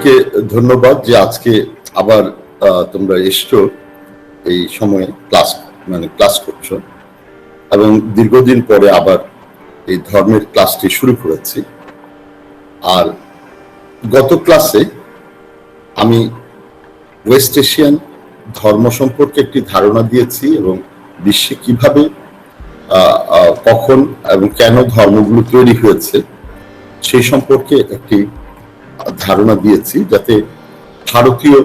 তোমাদেরকে ধন্যবাদ যে আজকে আবার তোমরা এসছো এই সময়ে ক্লাস করছো এবং দীর্ঘদিন পরে আবার এই ধর্মের ক্লাসটি শুরু করেছি। আর গত ক্লাসে আমি ওয়েস্ট এশিয়ান ধর্ম সম্পর্কে একটি ধারণা দিয়েছি এবং বিশ্বে কিভাবে কখন এবং কেন ধর্মগুলো তৈরি হয়েছে সেই সম্পর্কে একটি ধারণা দিয়েছি, যাতে ভারতীয়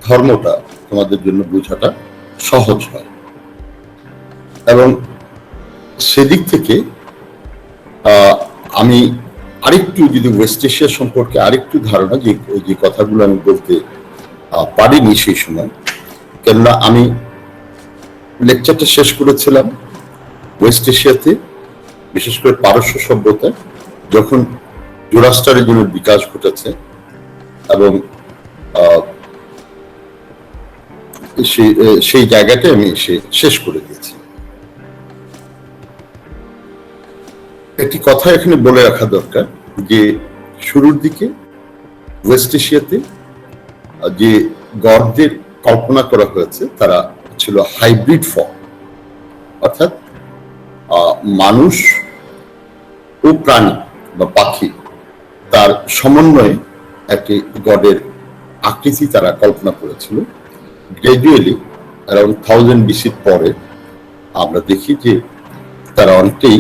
ধর্মটা তোমাদের জন্য বোঝাটা সহজ হয়। এবং সেদিক থেকে আমি আরেকটু যদি ওয়েস্ট এশিয়া সম্পর্কে আরেকটু ধারণা, যে কথাগুলো আমি বলতে পারিনি সেই সময়, কেননা আমি লেকচারটা শেষ করেছিলাম ওয়েস্ট এশিয়াতে, বিশেষ করে পারস্য সভ্যতা যখন জোরাস্ট্রারিজমের বিকাশ ঘটেছে এবং সেই জায়গাটা আমি শেষ করে দিয়েছি। একটি কথা এখানে বলে রাখা দরকার যে শুরুর দিকে ওয়েস্ট এশিয়াতে যে গডদের কল্পনা করা হয়েছে তারা ছিল হাইব্রিড ফর্ম, অর্থাৎ মানুষ ও প্রাণী বা পাখি তার সমন্বয়ে একটি গডের আকৃতি তারা কল্পনা করেছিল। গ্রাজুয়ালি অ্যারাউন্ড 1000 BC পরে আমরা দেখি যে তারা অনেকটাই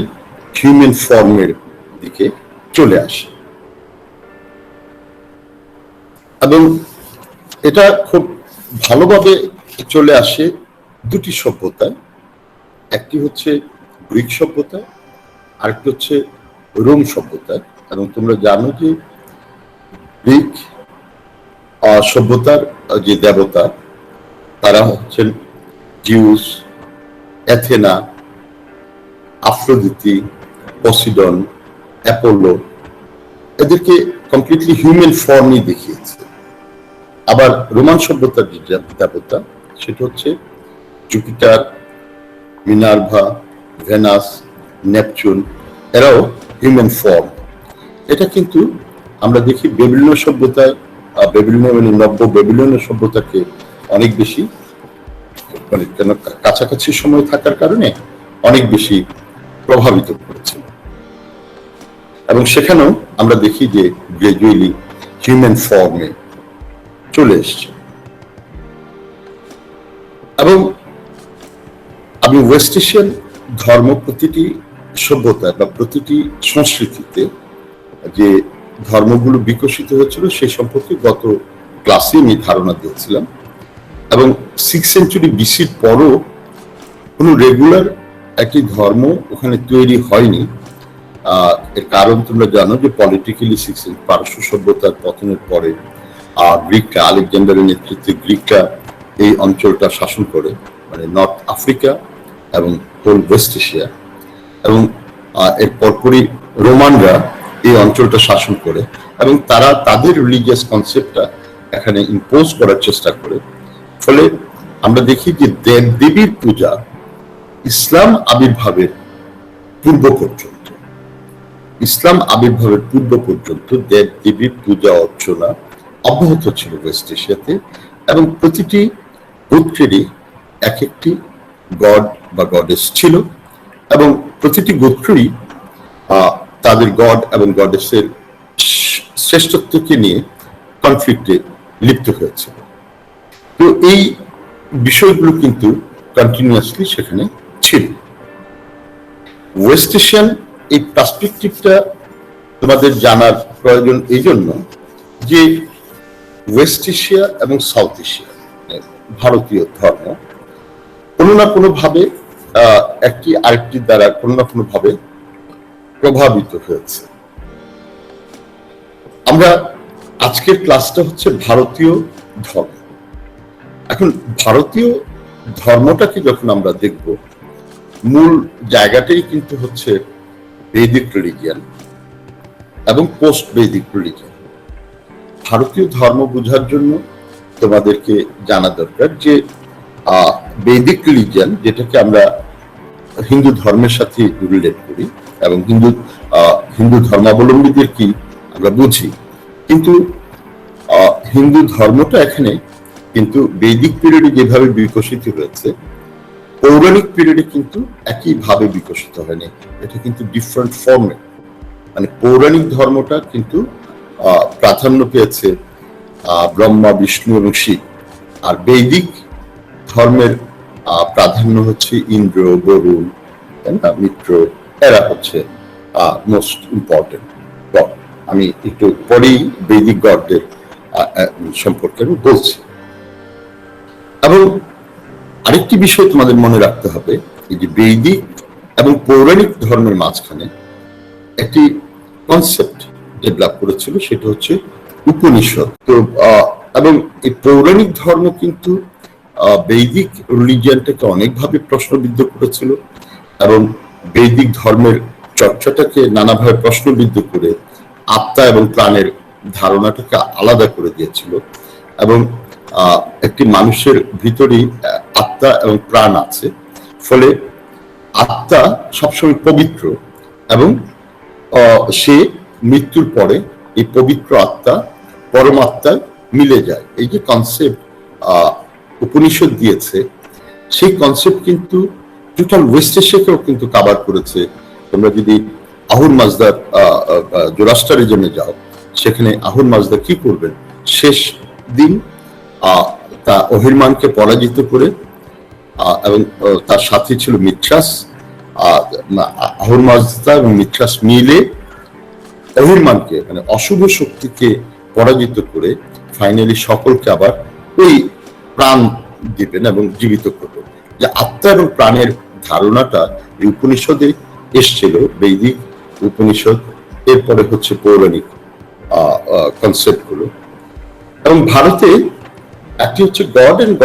হিউম্যান ফর্মের দিকে চলে আসে এবং এটা খুব ভালোভাবে চলে আসে দুটি সভ্যতায়। একটি হচ্ছে গ্রিক সভ্যতা, আরেকটি হচ্ছে রোম সভ্যতায়। এবং তোমরা জানো যে গ্রিক সভ্যতার যে দেবতা তারা হচ্ছেন জিউস, অ্যাথেনা, আফ্রোদিতি, পসিডন, অ্যাপোলো। এদেরকে কমপ্লিটলি হিউম্যান ফর্মই দেখিয়েছে। আবার রোমান সভ্যতার যে দেবতা সেটা হচ্ছে জুপিটার, মিনার্ভা, ভেনাস, নেপচুন, এরাও হিউম্যান ফর্ম। এটা কিন্তু আমরা দেখি বেবিলনীয় সভ্যতায়, নব্য বেবিলনীয় সভ্যতাকে অনেক বেশি কেন কাছাকাছি সময় থাকার কারণে অনেক বেশি প্রভাবিত করেছে এবং সেখানেও আমরা দেখি যে গ্রাজুয়ালি হিউম্যান ফর্মে চলে এসছে। এবং আমি ওয়েস্ট এশিয়ান ধর্ম প্রতিটি সভ্যতায় বা প্রতিটি সংস্কৃতিতে যে ধর্মগুলো বিকশিত হয়েছিল সেই সম্পর্কে গত ক্লাসে আমি ধারণা দিয়েছিলাম। এবং 6th century BC পরও কোনো রেগুলার একটি ধর্ম ওখানে তৈরি হয়নি। এর কারণ তোমরা জানো যে পলিটিক্যালি পারস্য সভ্যতার পতনের পরে গ্রিকরা, আলেকজান্ডারের নেতৃত্বে গ্রিকরা এই অঞ্চলটা শাসন করে, মানে নর্থ আফ্রিকা এবং হোল ওয়েস্ট এশিয়া। এবং এর পরপরই রোমানরা এই অঞ্চলটা শাসন করে এবং তারা তাদের রিলিজিয়াস কনসেপ্টটা এখানে ইম্পোজ করার চেষ্টা করে। ফলে আমরা দেখি যে দেব দেবীর পূজা ইসলাম আবির্ভাবের পূর্ব পর্যন্ত দেব দেবীর পূজা অর্চনা অব্যাহত ছিল ওয়েস্ট এশিয়াতে। এবং প্রতিটি গোত্রেরই এক একটি গড বা গডেস ছিল এবং প্রতিটি গোত্রই তাদের গড এবং গডেসের শ্রেষ্ঠত্বকে নিয়ে কনফ্লিক্টে লিপ্ত হয়েছে। তো এই বিষয়গুলো কিন্তু কন্টিনিউয়াসলি সেখানে ছিল। ওয়েস্ট এশিয়ান এই পার্সপেক্টিভটা তোমাদের জানার প্রয়োজন এই জন্য যে ওয়েস্ট এশিয়া এবং সাউথ এশিয়া ভারতীয় ধর্ম কোনো না কোনো ভাবে একটি আরেকটির দ্বারা কোনো না কোনো ভাবে প্রভাবিত হয়েছে। আমরা আজকের ক্লাসটা হচ্ছে ভারতীয় ধর্ম। এখন ভারতীয় ধর্মটাকে যখন আমরা দেখব, মূল জায়গাটাই কিন্তু হচ্ছে বৈদিক রিলিজিয়ান এবং পোস্ট বৈদিক রিলিজিয়ান। ভারতীয় ধর্ম বোঝার জন্য তোমাদেরকে জানা দরকার যে বৈদিক রিলিজিয়ান, যেটাকে আমরা হিন্দু ধর্মের সাথে রিলেট করি এবং হিন্দু ধর্মাবলম্বীদের কি আমরা বুঝি, কিন্তু হিন্দু ধর্মটা এখানে কিন্তু বৈদিক পিরিয়ডে যেভাবে বিকশিত হয়েছে, পৌরাণিক পিরিয়ডে কিন্তু একইভাবে বিকশিত হয়নি, এটা কিন্তু ডিফারেন্ট ফর্মে। মানে পৌরাণিক ধর্মটা কিন্তু প্রাধান্য পেয়েছে ব্রহ্মা, বিষ্ণু এবং শিব, আর বৈদিক ধর্মের প্রাধান্য হচ্ছে ইন্দ্র, বরুণ, মিত্র, এরা হচ্ছে মোস্ট ইম্পর্টেন্ট গড। আমি একটু পরেই বৈদিক গডদের সম্পর্কে আমি বলছি। এবং আরেকটি বিষয় তোমাদের মনে রাখতে হবে, এই যে বৈদিক এবং পৌরাণিক ধর্মের মাঝখানে একটি কনসেপ্ট ডেভেলপ করেছিল, সেটা হচ্ছে উপনিষদ। তো এবং এই পৌরাণিক ধর্ম কিন্তু বৈদিক রিলিজিয়নটাকে অনেকভাবে প্রশ্নবিদ্ধ করেছিল এবং বৈদিক ধর্মের চর্চাটাকে নানাভাবে প্রশ্নবিদ্ধ করে আত্মা এবং প্রাণের ধারণাটাকে আলাদা করে দিয়েছিল। এবং একটি মানুষের ভিতরেই আত্মা এবং প্রাণ আছে, ফলে আত্মা সবসময় পবিত্র এবং সে মৃত্যুর পরে এই পবিত্র আত্মা পরমাত্মায় মিলে যায়। এই যে কনসেপ্ট উপনিষদ দিয়েছে, সেই কনসেপ্ট কিন্তু টোটাল ওয়েস্ট এশিয়াকেও কিন্তু কাভার করেছে। তোমরা যদি আহুর মাজদার জোরাস্টারিজমে যাও, সেখানে আহুর মাজদা কি করবেন, শেষ দিন তা অহিরমানকে পরাজিত করে, এবং তার সাথে ছিল মিথ্রাস, আহুর মাজদা এবং মিথ্রাস মিলে অহিরমানকে মানে অশুভ শক্তিকে পরাজিত করে ফাইনালি সকলকে আবার ওই প্রাণ দিবেন এবং জীবিত করবেন। যে আত্মা এবং প্রাণের ধারণাটা এই উপনিষদে এসছিল, বৈদিক উপনিষদ, এরপরে হচ্ছে পৌরাণিক কনসেপ্ট গুলো। এবং ভারতে একটি হচ্ছে গড এন্ড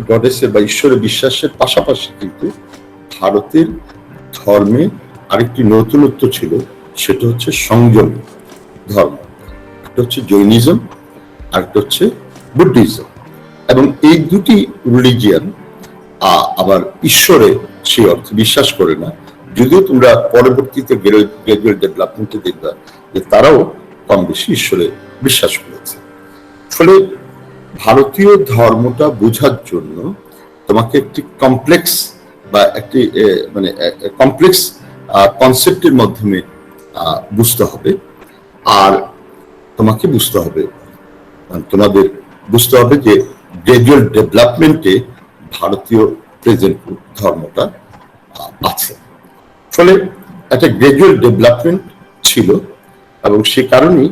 গডেসের বা ঈশ্বরের বিশ্বাসের পাশাপাশি কিন্তু ভারতের ধর্মে আরেকটি নতুনত্ব ছিল, সেটা হচ্ছে সংযম ধর্ম। একটা হচ্ছে জৈনিজম, আরেকটা হচ্ছে বুদ্ধিজম। এবং এই দুটি রিলিজিয়ান আবার ঈশ্বরে সেই অর্থে বিশ্বাস করে না, যদিও তোমরা পরবর্তীতে গ্রাজুয়াল ডেভেলপমেন্টে দেখবা যে তারাও কম বেশি ঈশ্বরে বিশ্বাস করেছে। ফলে ভারতীয় ধর্মটা বোঝার জন্য তোমাকে একটি কমপ্লেক্স বা একটি মানে কমপ্লেক্স কনসেপ্টের মাধ্যমে বুঝতে হবে। আর তোমাকে বুঝতে হবে, তোমাদের বুঝতে হবে যে গ্রাজুয়াল ডেভেলপমেন্টে ভারতীয় প্রেজেন্ট ধর্মটা আছে। ফলে একটা গ্রাজুয়াল ডেভেলপমেন্ট ছিল এবং সে কারণেই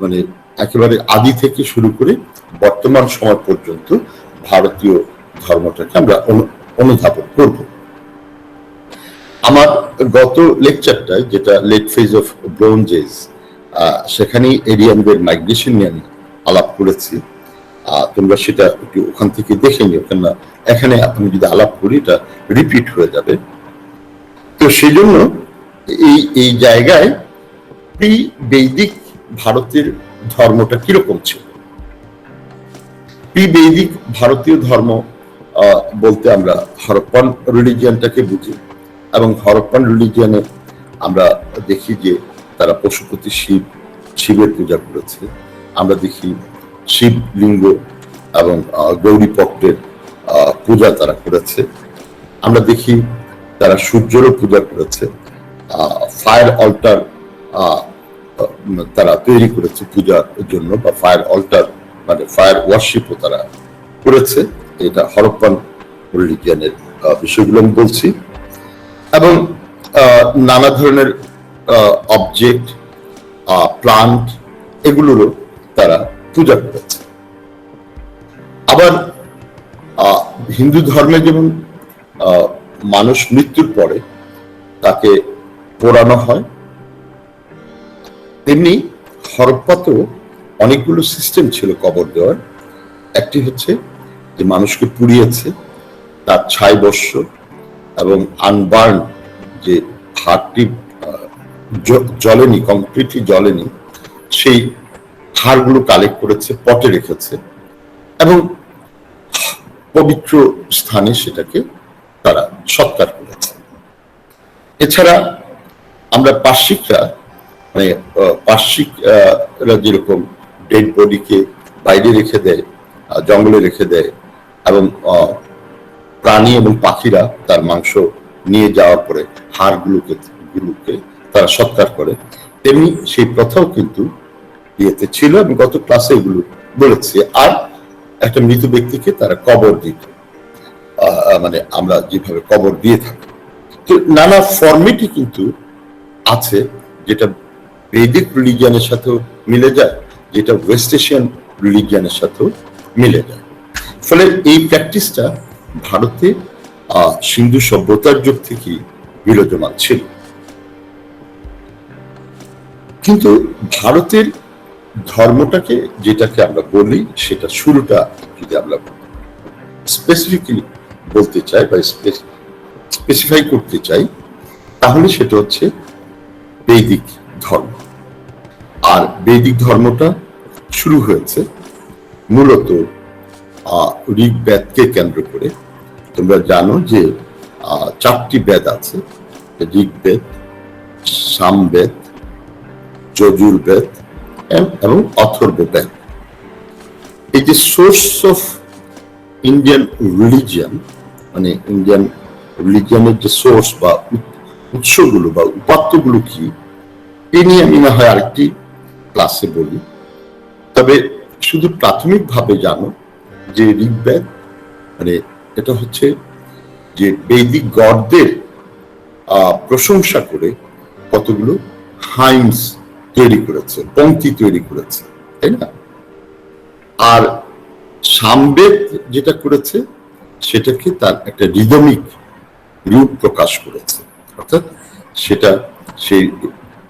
মানে একেবারে আদি থেকে শুরু করে বর্তমান সময় পর্যন্ত ভারতীয় ধর্মটাকে আমরা অনুধাবন করব। আমার গত লেকচারটায়, যেটা late phase of Bronze Age, সেখানে এরিয়ানদের মাইগ্রেশন নিয়ে আমি আলাপ করেছি। তোমরা সেটা একটু ওখান থেকে দেখে নিও, কেননা এখানে আমি যদি আলাপ করি এটা রিপিট হয়ে যাবে। তো সেই জন্য এই জায়গায় প্রি বৈদিক ভারতের ধর্মটা কিরকম ছিল। প্রি বৈদিক ভারতীয় ধর্ম বলতে আমরা হরপ্পান রিলিজিয়ানটাকে বুঝি, এবং হরপ্পান রিলিজিয়ানে আমরা দেখি যে তারা পশুপতি শিবের পূজা করেছে। আমরা দেখি শিবলিঙ্গ এবং গৌরী পট্টের পূজা তারা করেছে। আমরা দেখি তারা সূর্যেরও পূজা করেছে। ফায়ার অল্টার তারা তৈরি করেছে পূজার জন্য, বা ফায়ার অল্টার মানে ফায়ার ওয়ার্শিপও তারা করেছে। এটা হরপ্পান রিলিজিয়ানের বিষয়গুলো আমি বলছি। এবং নানা ধরনের অবজেক্ট, প্লান্ট, এগুলোরও তারা পূজা করেছে। আবার হিন্দু ধর্মে যেমন মানুষ মৃত্যুর পরে তাকে পোড়ানো হয়, তেমনি হরপ্পাতেও অনেকগুলো সিস্টেম ছিল কবর দেওয়ার। একটি হচ্ছে যে মানুষকে পুড়িয়েছে, তার 6 বৎসর এবং আনবার্ন, যে হাড়টি জ্বলেনি, কমপ্লিটলি জ্বলেনি, সেই হাড়গুলো কালেক্ট করেছে, পটে রেখেছে এবং পবিত্র স্থানে সেটাকে তারা সৎকার করেছে। এছাড়া আমরা পার্শ্বিকরা, মানে পার্শ্বিকরা যেরকম ডেড বডিকে বাইরে রেখে দেয়, জঙ্গলে রেখে দেয়, এবং প্রাণী এবং পাখিরা তার মাংস নিয়ে যাওয়ার পরে হাড়গুলোকে তারা সৎকার করে, তেমনি সেই প্রথাও কিন্তু ইয়েতে ছিল। আমি গত ক্লাসে এগুলো বলেছি। আর একটা মৃত ব্যক্তিকে তারা কবর দিত, মানে আমরা যেভাবে কবর দিয়ে থাকি, তো নানা ফর্মেটই কিন্তু আছে, যেটা বৈদিক রিলিজিয়ানের সাথেও মিলে যায়, যেটা ওয়েস্ট এশিয়ান রিলিজিয়ানের সাথেও মিলে যায়। ফলে এই প্র্যাকটিসটা ভারতে সিন্ধু সভ্যতার যুগ থেকেই বিরাজমান ছিল। কিন্তু ভারতের ধর্মটাকে যেটাকে আমরা বলি, সেটা শুরুটা যদি আমরা স্পেসিফিক্যালি বলতে চাই বা স্পেসিফাই করতে চাই, তাহলে সেটা হচ্ছে বৈদিক ধর্ম। আর বৈদিক ধর্মটা শুরু হয়েছে মূলত ঋগ্বেদকে কেন্দ্র করে। তোমরা জানো যে 4টি বেদ আছে, ঋগ্বেদ, সামবেদ, যজুর্বেদ এবং অথর্ববেদ। এই যে সোর্স অফ ইন্ডিয়ান রিলিজিয়ান, মানে ইন্ডিয়ান রিলিজিয়ানের যে সোর্স বা উৎসগুলো বা উপাত্তগুলো কি, এ নিয়ে আমি না হয় আরেকটি ক্লাসে বলি। তবে শুধু প্রাথমিকভাবে জানো যে ঋগ্বেদ মানে এটা হচ্ছে যে বৈদিক গডদের প্রশংসা করে কতগুলো হাইমস তৈরি করেছে, পংক্তি তৈরি করেছে, তাই না? আর সামবেদ যেটা করেছে সেটাকে তার একটা রিদমিক রূপ প্রকাশ করেছে, অর্থাৎ সেটা সেই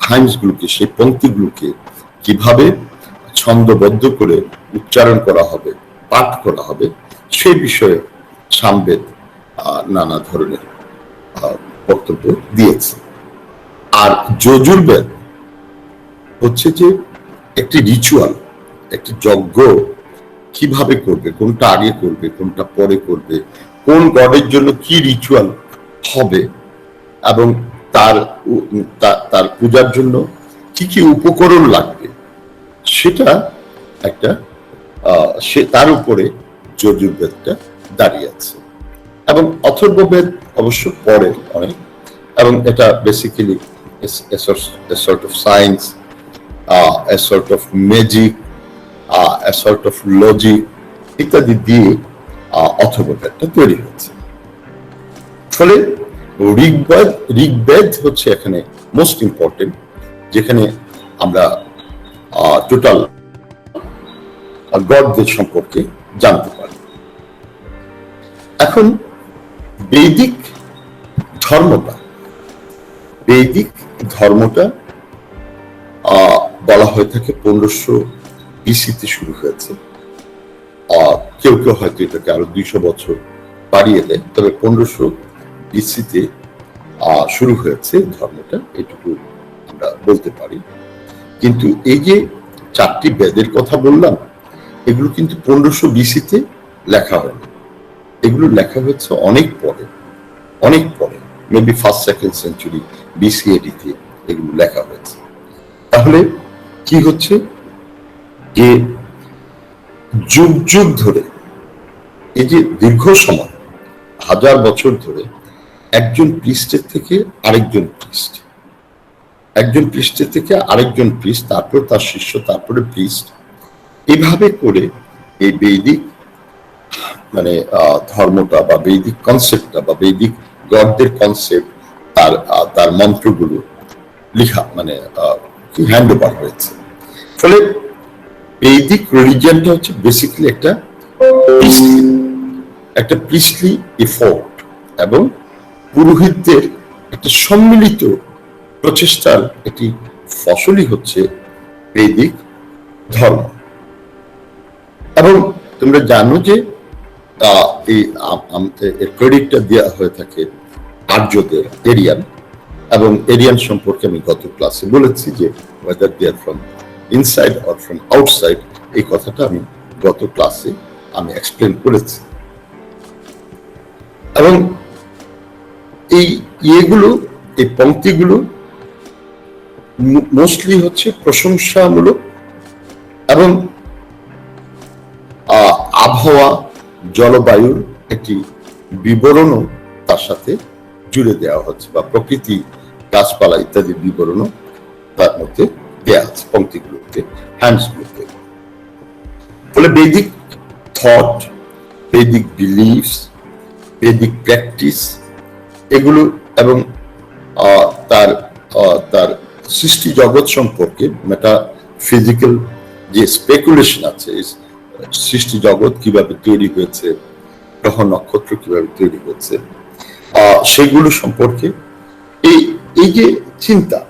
হাইমস গুলোকে, সেই পংক্তিগুলোকে কিভাবে ছন্দবদ্ধ করে উচ্চারণ করা হবে, পাঠ করা হবে, সেই বিষয়ে সামবেদ নানা ধরনের বক্তব্য দিয়েছে। আর যজুর্বেদ হচ্ছে যে একটি রিচুয়াল, একটি যজ্ঞ কিভাবে করবে, কোনটা আগে করবে, কোনটা পরে করবে, কোন গডের জন্য কি রিচুয়াল হবে, এবং তার পূজার জন্য কি কি উপকরণ লাগবে, সেটা একটা তার উপরে যজুর্বেদটা দাঁড়িয়ে আছে। এবং অথর্ববেদ অবশ্য পরে অনেক, এবং এটা basically a sort of science, a sort of magic, a sort of logic ইত্যাদি দিয়ে অথর্ববেদটা তৈরি হয়েছে। ফলে ঋগ্বেদ হচ্ছে এখানে মোস্ট ইম্পর্টেন্ট, যেখানে আমরা টোটাল গডদের সম্পর্কে জানতে পারি। এখন বৈদিক ধর্মটা বলা হয়ে থাকে 1500 বিসিতে শুরু হয়েছে। কেউ কেউ হয়তো এটাকে আরো 200 বছর বাড়িয়ে দেয়, তবে 1500 বিসিতে শুরু হয়েছে ধর্মটা, এটুকু আমরা বলতে পারি। কিন্তু এই যে 4টি বেদের কথা বললাম, এগুলো কিন্তু 1500 বিসিতে লেখা হয়নি, এগুলো লেখা হয়েছে অনেক পরে, মেবি 1st-2nd সেঞ্চুরি বিসিএডিতে এগুলো লেখা হয়েছে। তাহলে কি হচ্ছে যে যুগ ধরে, এই যে দীর্ঘ সময়, 1000 বছর ধরে একজন পৃষ্ঠের থেকে আরেকজন পৃষ্ঠ, তারপর তার শিষ্য, তারপরে পৃষ্ঠ, এভাবে করে এই বৈদিক মানে ধর্মটা বা বৈদিক কনসেপ্টটা বা বৈদিক গডদের কনসেপ্ট, তার মন্ত্রগুলো লিখা মানে হ্যান্ড ওভার হয়েছে। ফলে বৈদিক রিলিজিয়ানটা হচ্ছে বেসিক্যালি একটা প্রিস্টলি এফোর্ট এবং পুরোহিতদের একটা সম্মিলিত প্রচেষ্টার একটি ফসলই হচ্ছে বৈদিক ধর্ম। এবং তোমরা জানো যে এই ক্রেডিটটা দেওয়া হয়ে থাকে আর্যদের, এরিয়ান, এবং এরিয়ান সম্পর্কে আমি গত ক্লাসে বলেছি যে whether they are from inside or from outside, এই কথাটা আমি গত ক্লাসে এক্সপ্লেন করেছি। এবং এই এই পংক্তিগুলো মোস্টলি হচ্ছে প্রশংসামূলক এবং আবহাওয়া, জলবায়ুর একটি বিবরণও তার সাথে জুড়ে দেওয়া হচ্ছে, বা প্রকৃতি, গাছপালা ইত্যাদির বিবরণও তার মধ্যে দেওয়া আছে পংক্তিগুলোতে, হ্যান্ডসগুলোতে। ফলে বৈদিক থট, বৈদিক বিলিফস, বৈদিক প্র্যাকটিস এগুলো এবং তার তার সৃষ্টি জগৎ সম্পর্কে মেটাফিজিক্যাল যে স্পেকুলেশন আছে, সৃষ্টি জগৎ কিভাবে তৈরি হয়েছে, গ্রহ নক্ষত্র কিভাবে তৈরি হয়েছে, সেগুলো সম্পর্কে এই যে চিন্তা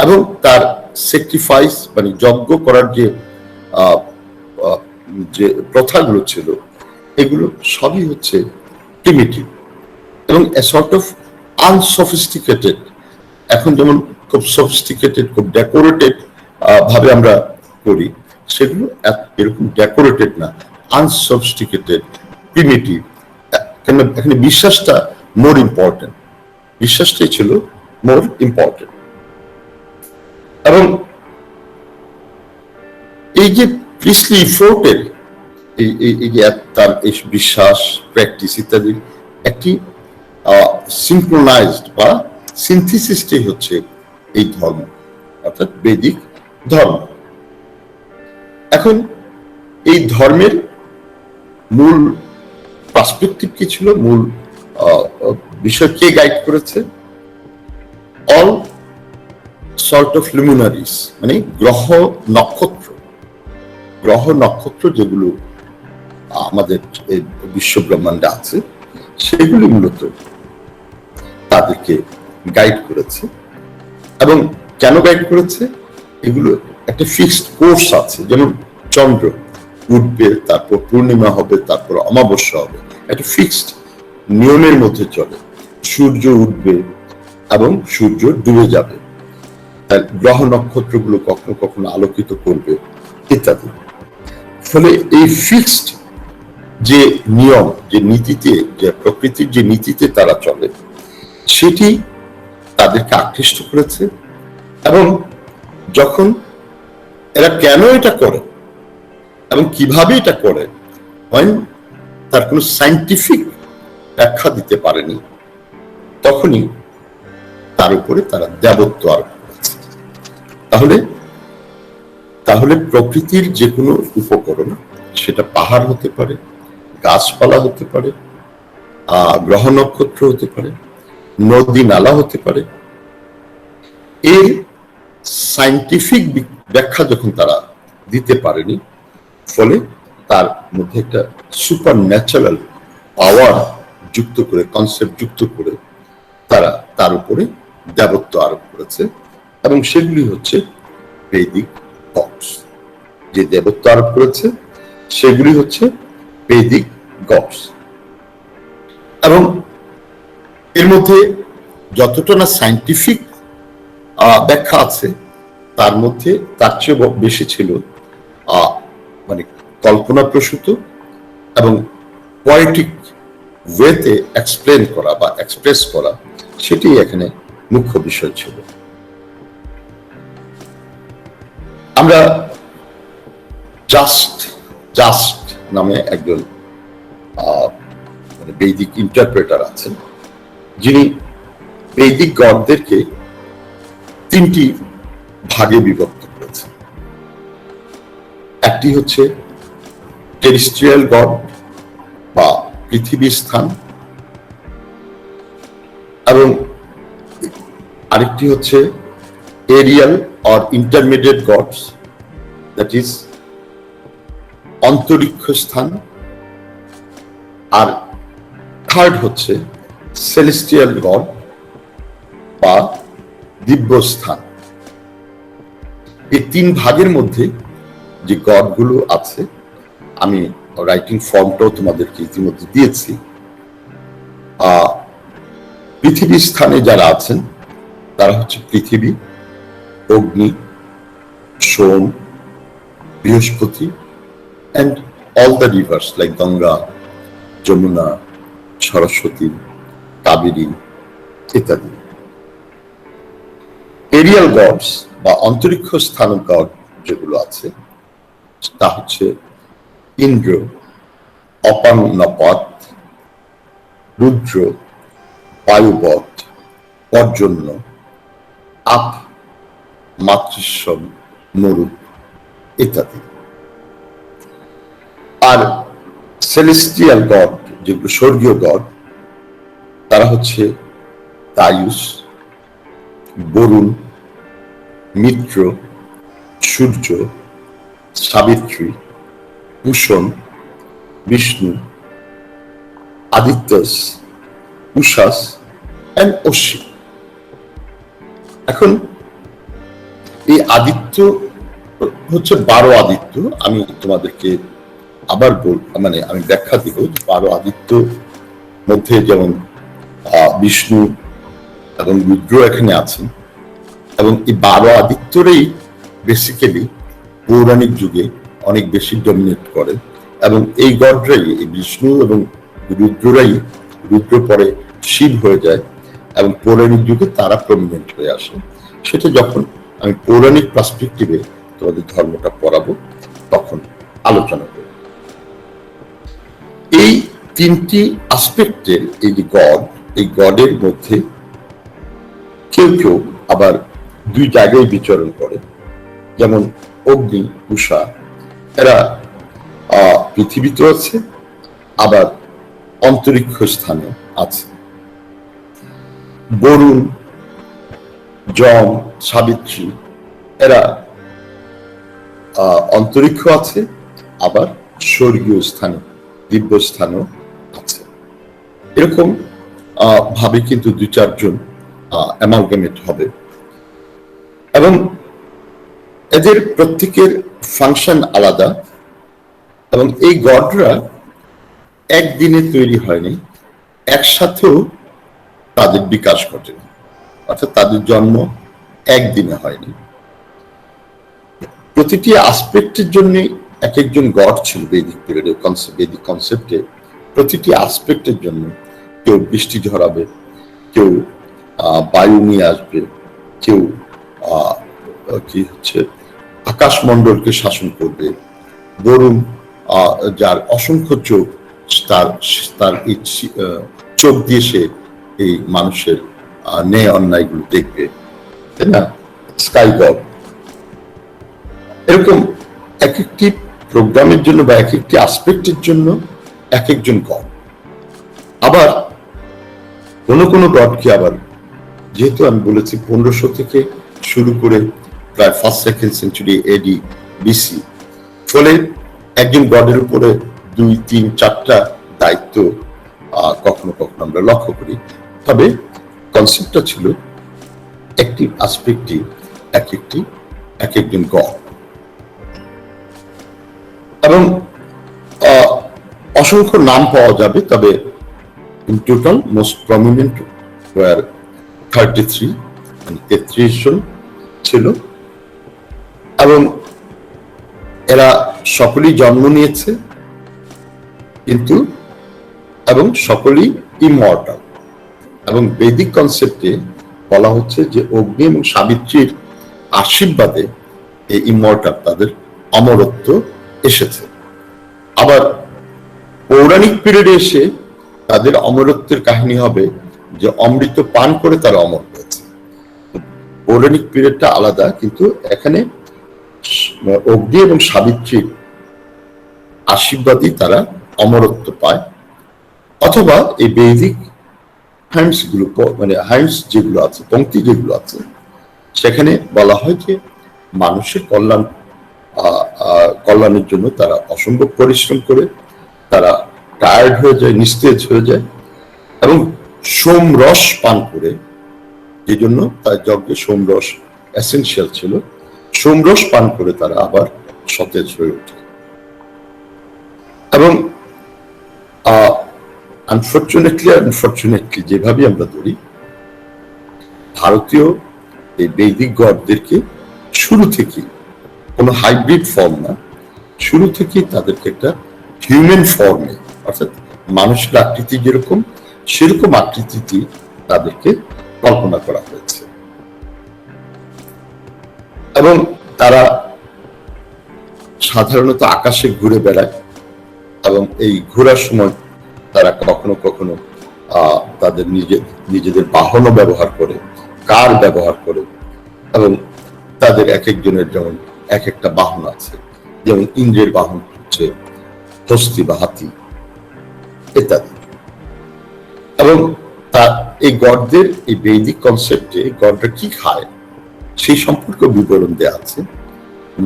এবং তার স্যাক্রিফাইস মানে যজ্ঞ করার যে প্রথাগুলো ছিল, এগুলো সবই হচ্ছে প্রিমিটিভ এবং এ সর্ট অফ আনসফিস্টিকেটেড। এখন যেমন খুব সফিস্টিকেটেড, খুব ডেকোরেটেড ভাবে আমরা করি, সেগুলো এরকম ডেকোরেটেড না, আনসফিস্টিকেটেড, প্রিমিটিভ। এখানে বিশ্বাসটা মোর ইম্পর্টেন্ট, বিশ্বাসটাই ছিল মোর ইম্পর্টেন্ট। এবং এই যে প্রিসলি ফোর্টের এই যে তার এই বিশ্বাস, প্র্যাকটিস ইত্যাদি একটি সিনক্রোনাইজড বা সিনথিসিসটাই হচ্ছে এই ধর্ম, অর্থাৎ বৈদিক ধর্ম। এখন এই ধর্মের মূল পার্সপেক্টিভ কি ছিল, মূল বিষয় কে গাইড করেছে? অল সর্ট অফ লুমিনারিস, মানে গ্রহ নক্ষত্র যেগুলো আমাদের বিশ্ব ব্রহ্মাণ্ডে আছে, সেগুলি মূলত তাদেরকে গাইড করেছে। এবং কেন গাইড করেছে? এগুলো একটা ফিক্সড কোর্স আছে, যেমন চন্দ্র উঠবে, তারপর পূর্ণিমা হবে, তারপর অমাবস্যা হবে, একটা ফিক্সড নিয়মের মধ্যে চলে। সূর্য উঠবে এবং সূর্য ডুবে যাবে, গ্রহ নক্ষত্রগুলো কখনো কখনো আলোকিত করবে ইত্যাদি। ফলে এই ফিক্সড যে নিয়ম, যে নীতিতে, যে প্রকৃতির যে নীতিতে তারা চলে, সেটি তাদেরকে আকৃষ্ট করেছে। এবং যখন এরা কেন এটা করে এবং কিভাবে এটা করে, তার কোনো সায়েন্টিফিক ব্যাখ্যা দিতে পারেনি, তখনই তার উপরে তারা দেবত্ব আরোপ করেছে। তাহলে প্রকৃতির যে কোনো উপকরণ, সেটা পাহাড় হতে পারে, গাছপালা হতে পারে, গ্রহ নক্ষত্র হতে পারে, নদী নালা হতে পারে, এর সায়েন্টিফিক ব্যাখ্যা যখন তারা দিতে পারেনি, ফলে তার মধ্যে একটা সুপার ন্যাচারাল পাওয়ার যুক্ত করে, কনসেপ্ট যুক্ত করে তারা তার উপরে দেবত্ব আরোপ করেছে। এবং সেগুলি হচ্ছে বৈদিক গডস। যে দেবত্ব আরোপ করেছে সেগুলি হচ্ছে বৈদিক গডস। এবং এর মধ্যে যতটা না সায়েন্টিফিক ব্যাখ্যা আছে, তার মধ্যে তার চেয়ে বেশি ছিল মানে কল্পনাপ্রসূত এবং পোয়েটিক ওয়েতে এক্সপ্লেন করা বা এক্সপ্রেস করা, সেটি এখানে মুখ্য বিষয় ছিল। আমরা জাস্ট নামে একজন বৈদিক ইন্টারপ্রেটার আছেন, যিনি বৈদিক গডদেরকে তিনটি ভাগে বিভক্ত করেছেন। একটি হচ্ছে টেরিস্ট্রিয়াল গড বা পৃথিবীর স্থান, এবং আরেকটি হচ্ছে aerial or intermediate gods, that is অন্তরিক্ষ স্থান, আর থার্ড হচ্ছে সেলেস্টিয়াল গড বা দিব্য স্থান। এই তিন ভাগের মধ্যে যে গডগুলো আছে, আমি রাইটিং ফর্মটাও তোমাদেরকে ইতিমধ্যে দিয়েছি। পৃথিবীর স্থানে যারা আছেন তারা হচ্ছে পৃথিবী, অগ্নি, সোম, বৃহস্পতি, and all the rivers like Ganga, Jamuna, Saraswati, Kaveri ইত্যাদি। এরিয়াল গডস বা অন্তরিক্ষ স্থান গড যেগুলো আছে, তা হচ্ছে ইন্দ্র, অপাঙ্গনাপথ, রুদ্র, বায়ুবৎ, পর্জন্য, আপ, মাতৃস্বম, মরুদ ইত্যাদি। আর সেলেস্টিয়াল গড, যেগুলো স্বর্গীয় গড, তারা হচ্ছে তায়ুস, বরুণ, মিত্র, সূর্য, সাবিত্রী, পুষণ, বিষ্ণু, আদিত্যস, উষাস এন্ড অশ্বী। এখন এই আদিত্য হচ্ছে 12 আদিত্য। আমি তোমাদেরকে আবার আমি ব্যাখ্যা দিব। 12 আদিত্য মধ্যে যেমন বিষ্ণু এবং রুদ্র এখানে আছেন, এবং এই 12 আদিত্যরেই বেসিক্যালি পৌরাণিক যুগে অনেক বেশি ডমিনেট করে, এবং এই গডরাই, এই বিষ্ণু এবং রুদ্ররাই, রুদ্র পরে শিব হয়ে যায় এবং পৌরাণিক যুগে তারা প্রমিনেন্ট হয়ে আসে। সেটা যখন আমি পৌরাণিক পার্সপেক্টিভে তোমাদের ধর্মটা পড়াবো তখন আলোচনা করব। এই 3টি আসপেক্টের এই যে গড, এই গডের মধ্যে কেউ কেউ আবার 2 জায়গায় বিচরণ করে, যেমন অগ্নি, উষা, এরা পৃথিবীতে আছে, আবার অন্তরিক্ষ স্থানে আছে। বরুণ, যম, সাবিত্রী, এরা অন্তরিক্ষ আছে, আবার স্বর্গীয় স্থানে, দিব্য স্থানেও আছে। এরকম ভাবে কিন্তু 2-4 জন অ্যামালগামেট হবে, এবং এদের প্রত্যেকের ফাংশন আলাদা, এবং এই গডরা একদিনে তৈরি হয়নি, একসাথেও তাদের বিকাশ ঘটেনি, অর্থাৎ তাদের জন্ম একদিনে হয়নি। প্রতিটি আসপেক্টের জন্য এক একজন গড ছিল বৈদিক পিরিয়ডে, বৈদিক কনসেপ্টে। প্রতিটি আসপেক্টের জন্য কেউ বৃষ্টি ঝরাবে, কেউ বায়ু নিয়ে আসবে, কেউ কি হচ্ছে আকাশমণ্ডলকে শাসন করবে। বরুণ, যার অসংখ্য চোখ, তার এই চোখ দিয়ে সে এই মানুষের ন্যায় অন্যায়গুলো দেখবে, তাই না? Sky god. এরকম এক একটি প্রোগ্রামের জন্য বা এক একটি আসপেক্টের জন্য এক একজন গড। আবার কোন কোন গডকে আবার, যেহেতু আমি বলেছি 1500 থেকে শুরু করে প্রায় 1st-2nd সেঞ্চুরি এডি বিসি, ফলে একজন গডের উপরে 2-3-4টা দায়িত্ব কখনো কখনো আমরা লক্ষ্য করি। তবে কনসেপ্টটা ছিল একটি আসপেক্টই এক একজন গড, এবং অসংখ্য নাম পাওয়া যাবে। তবে in total most prominent were 33, 33 জন ছিল, এবং এরা সকলেই জন্ম নিয়েছে, কিন্তু এবং সকলেই ইমর্টাল। এবং বৈদিক কনসেপ্টে বলা হচ্ছে যে অগ্নি এবং সাবিত্রীর আশীর্বাদে এই ইমর্টাল, তাদের অমরত্ব এসেছে। আবার পৌরাণিক পিরিয়ডে এসে তাদের অমরত্বের কাহিনী হবে যে অমৃত পান করে তারা অমর হয়েছে। পৌরাণিক পিরিয়ডটা আলাদা, কিন্তু এখানে অগ্নি এবং সাবিত্রীর আশীর্বাদই তারা অমরত্ব পায়। অথবা এই বৈদিক হাইমস গুলো, মানে হাইমস যেগুলো আছে, পংক্তি যেগুলো আছে, সেখানে বলা হয় যে মানুষের কল্যাণের জন্য তারা অসম্ভব পরিশ্রম করে, তারা টায়ার্ড হয়ে যায়, নিস্তেজ হয়ে যায়, এবং সোমরস পান করে, যে জন্য তার যজ্ঞে সোমরস এসেনশিয়াল ছিল, সোমরস পান করে তারা আবার সতেজ হয়ে ওঠে। এবং আনফরচুনেটলি যেভাবে আমরা ধরি, ভারতীয় এই বৈদিক গডদেরকে শুরু থেকে কোনো হাইব্রিড ফর্ম না, শুরু থেকেই তাদেরকে একটা হিউম্যান ফর্মে, অর্থাৎ মানুষের আকৃতি যেরকম সেরকম আকৃতিতে তাদেরকে কল্পনা করা হয়েছে। এবং তারা সাধারণত আকাশে ঘুরে বেড়ায়, এবং এই ঘোরার সময় তারা কখনো কখনো তাদের নিজেদের বাহনও ব্যবহার করে, কার ব্যবহার করে, এবং তাদের এক একজনের যেমন এক একটা বাহন আছে, যেমন ইন্দ্রের বাহন হচ্ছে হস্তি বা হাতি ইত্যাদি। এবং এই গডদের এই বৈদিক কনসেপ্টে গডরা কি খায় সেই সম্পর্কে বিবরণ দেওয়া আছে।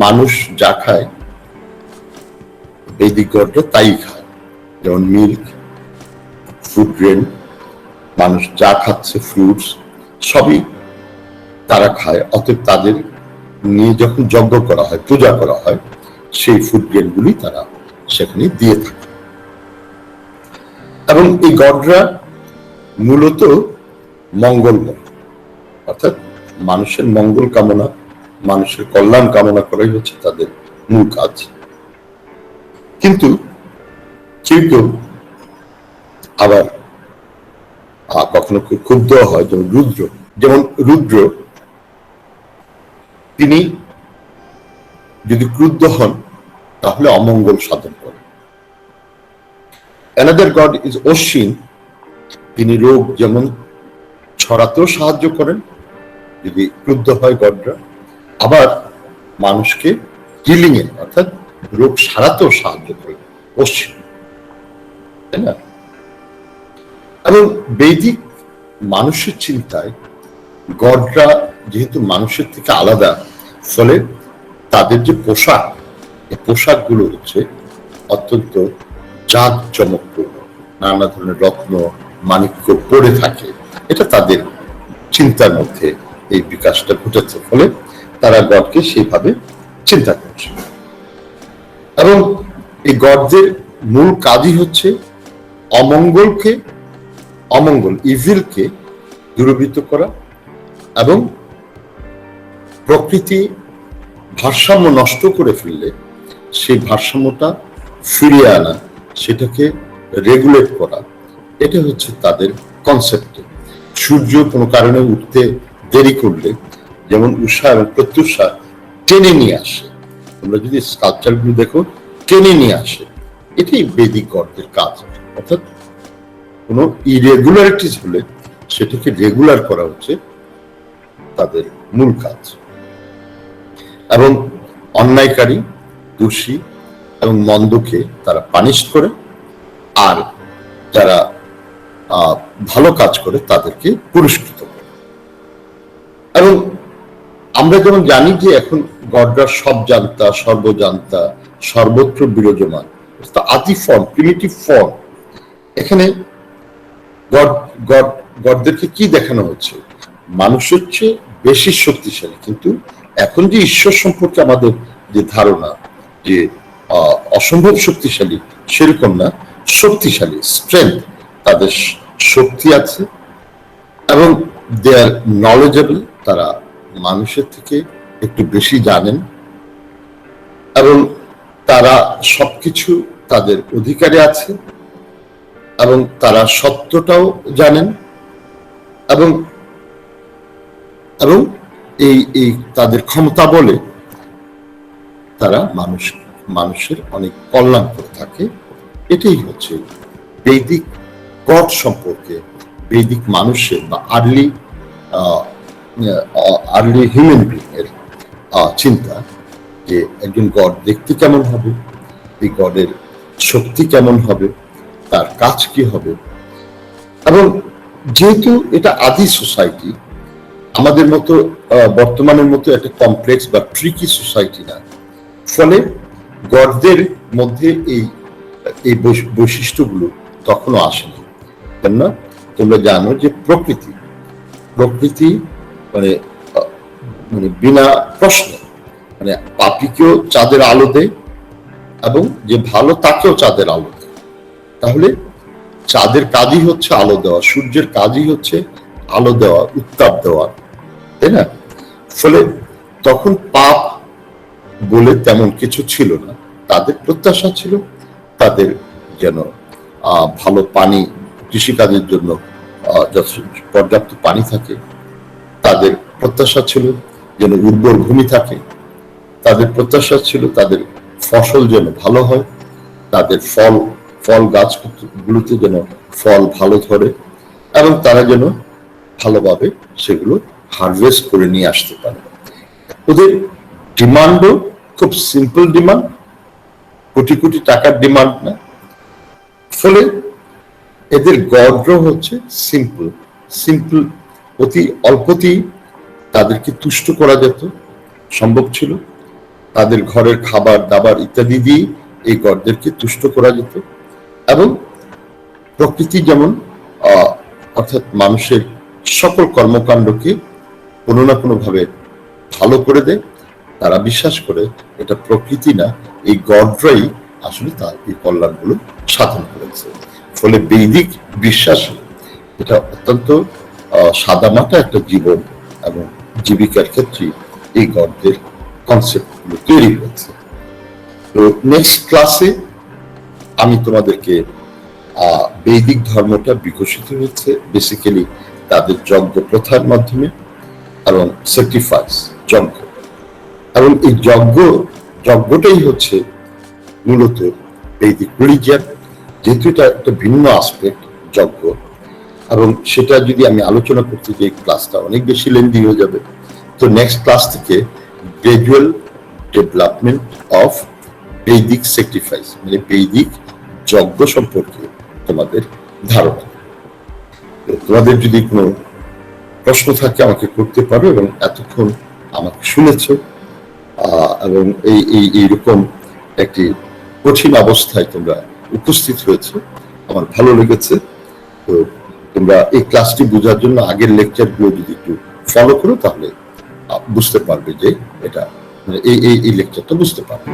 মানুষ যা খায় বৈদিক গডরা তাই খায়, যেমন মিল্ক, ফুড গ্রেন, মানুষ যা খাচ্ছে ফ্রুটস সবই তারা খায়। অতএব তাদের নিয়ে যখন যজ্ঞ করা হয়, পূজা করা হয়, সেই ফুড গ্রেন গুলি তারা সেখানে দিয়ে থাকে। এবং এই গডরা মূলত মঙ্গলময়, অর্থাৎ মানুষের মঙ্গল কামনা, মানুষের কল্যাণ কামনা করাই হচ্ছে তাদের মূল কাজ। কিন্তু কেউ কেউ আবার কখনো ক্ষুব্ধ হয়, যেমন রুদ্র তিনি যদি ক্রুদ্ধ হন তাহলে অমঙ্গল সাধন করেন। অ্যানাদার গড ইজ অশ্বিন, তিনি রোগ যেমন ছড়াতেও সাহায্য করেন যদি ক্রুদ্ধ হয় গডরা, আবার মানুষকে হিলিং এ অর্থাৎ রোগ সারাতেও সাহায্য করেন অশ্বিন, তাই না? এবং বৈদিক মানুষের চিন্তায় গডরা যেহেতু মানুষের থেকে আলাদা, ফলে তাদের যে পোশাক, এই পোশাকগুলো হচ্ছে অত্যন্ত জাঁকজমকপূর্ণ, নানা ধরনের রত্ন মাণিক্য পড়ে থাকে। এটা তাদের চিন্তার মধ্যে এই বিকাশটা ঘটেছে, ফলে তারা গডকে সেইভাবে চিন্তা করছে। এবং এই গডদের মূল কাজই হচ্ছে অমঙ্গল ইভিলকে দূরীভূত করা এবং প্রকৃতি ভারসাম্য নষ্ট করে ফেললে সেই ভারসাম্যটা ফিরিয়ে আনা, সেটাকে রেগুলেট করা, এটা হচ্ছে তাদের কনসেপ্ট। সূর্য কোনো কারণে উঠতে দেরি করলে যেমন উষা এবং প্রত্যুষা টেনে নিয়ে আসে, তোমরা যদি স্কাল্পচার গুলো দেখো টেনে নিয়ে আসে, এটাই বৈদিক গডদের কাজ। অর্থাৎ কোনো ইরেগুলারিটিস হলে সেটাকে রেগুলার করা হচ্ছে তাদের মূল কাজ। এবং অন্যায়কারী, দোষী এবং মন্দকে তারা পানিশ করে, আর যারা ভালো কাজ করে তাদেরকে পুরস্কৃত করে। এবং আমরা যেমন জানি যে এখন গডরা সব জানতা, সর্বজান্তা, সর্বত্র বিরাজমান, আদি ফর্ম, প্রিমিটিভ ফর্ম। এখানে গডদেরকে কি দেখানো হচ্ছে? মানুষ হচ্ছে বেশি শক্তিশালী, কিন্তু এখন যে ঈশ্বর সম্পর্কে আমাদের যে ধারণা যে অসম্ভব শক্তিশালী, সেরকম না, শক্তিশালী, স্ট্রেংথ, তাদের শক্তি আছে এবং দে আর নলেজেবল, তারা মানুষের থেকে একটু বেশি জানেন এবং তারা সবকিছু তাদের অধিকারে আছে এবং তারা সত্যটাও জানেন এবং এবং এই তাদের ক্ষমতা বলে তারা মানুষের অনেক কল্যাণ করে থাকে। এটাই হচ্ছে বৈদিক গড সম্পর্কে বৈদিক মানুষের বা আর্লি হিউম্যান বিং এর চিন্তা, যে একজন গড দেখতে কেমন হবে, এই গডের শক্তি কেমন হবে, তার কাজ কি হবে। এবং যেহেতু এটা আদি সোসাইটি, আমাদের মতো বর্তমানের মতো একটা কমপ্লেক্স বা ট্রিকি সোসাইটি না, ফলে গডদের মধ্যে এই বৈশিষ্ট্যগুলো তখনও আসেনি। কেননা তোমরা জানো যে প্রকৃতি মানে বিনা প্রশ্ন, মানে পাপীকেও চাঁদের আলো দেয় এবং যে ভালো তাকেও চাঁদের আলো দেয়। তাহলে চাঁদের কাজই হচ্ছে আলো দেওয়া, সূর্যের কাজই হচ্ছে আলো দেওয়া, উত্তাপ দেওয়া, তাই না? ফলে তখন পাপ বলে তেমন কিছু ছিল না। তাদের প্রত্যাশা ছিল তাদের যেন ভালো পানি, কৃষিকাজের জন্য পর্যাপ্ত পানি থাকে, তাদের প্রত্যাশা ছিল যেন উর্বর ভূমি থাকে, তাদের প্রত্যাশা ছিল তাদের ফসল যেন ভালো হয়, তাদের ফল গাছগুলোতে যেন ফল ভালো ধরে এবং তারা যেন ভালোভাবে সেগুলো হারভেস্ট করে নিয়ে আসতে পারে। ওদের ডিমান্ডও খুব সিম্পল ডিমান্ড, কোটি কোটি টাকার ডিমান্ড না। ফলে এদের গড় হচ্ছে সিম্পল অতি অল্পতেই তাদেরকে তুষ্ট করা যেত, সম্ভব ছিল। তাদের ঘরের খাবার দাবার ইত্যাদি দিয়ে এই গড়দেরকে তুষ্ট করা যেত। এবং প্রকৃতি যেমন অর্থাৎ মানুষের সকল কর্মকাণ্ডকে কোনো না কোনো ভাবে ভালো করে দেয়, তারা বিশ্বাস করে এটা প্রকৃতি না, এই গড়রাই আসলে তার এই কল্যাণগুলো সাধন করেছে। ফলে বৈদিক বিশ্বাস এটা অত্যন্ত সাদামাটা একটা জীবন এবং জীবিকার ক্ষেত্রে এই গড়দের কনসেপ্টগুলো তৈরি হয়েছে। তো নেক্সট ক্লাসে আমি তোমাদেরকে বৈদিক ধর্মটা বিকশিত হচ্ছে বেসিক্যালি তাদের যজ্ঞ প্রথার মাধ্যমে এবং স্যাক্রিফাইস যজ্ঞ, এবং এই যজ্ঞটাই হচ্ছে মূলত বৈদিক রিলিজিয়ন, যেহেতু এটা একটা ভিন্ন আসপেক্ট যজ্ঞ। এবং সেটা যদি আমি আলোচনা করতে যাই ক্লাসটা অনেক বেশি লেন্দি হয়ে যাবে। তো নেক্সট ক্লাস থেকে গ্রাজুয়াল ডেভেলপমেন্ট অফ বৈদিক স্যাক্রিফাইস মানে বৈদিক যজ্ঞ সম্পর্কে তোমাদের ধারণা। তোমাদের যদি কোনো প্রশ্ন থাকে আমাকে করতে পারো, এবং এতক্ষণ আমাকে শুনেছ এবং এইরকম একটি কঠিন অবস্থায় তোমরা উপস্থিত হয়েছে, আমার ভালো লেগেছে। তো তোমরা এই ক্লাসটি বোঝার জন্য আগের লেকচারগুলো যদি একটু ফলো করো তাহলে বুঝতে পারবে যে এটা মানে এই লেকচারটা বুঝতে পারবে।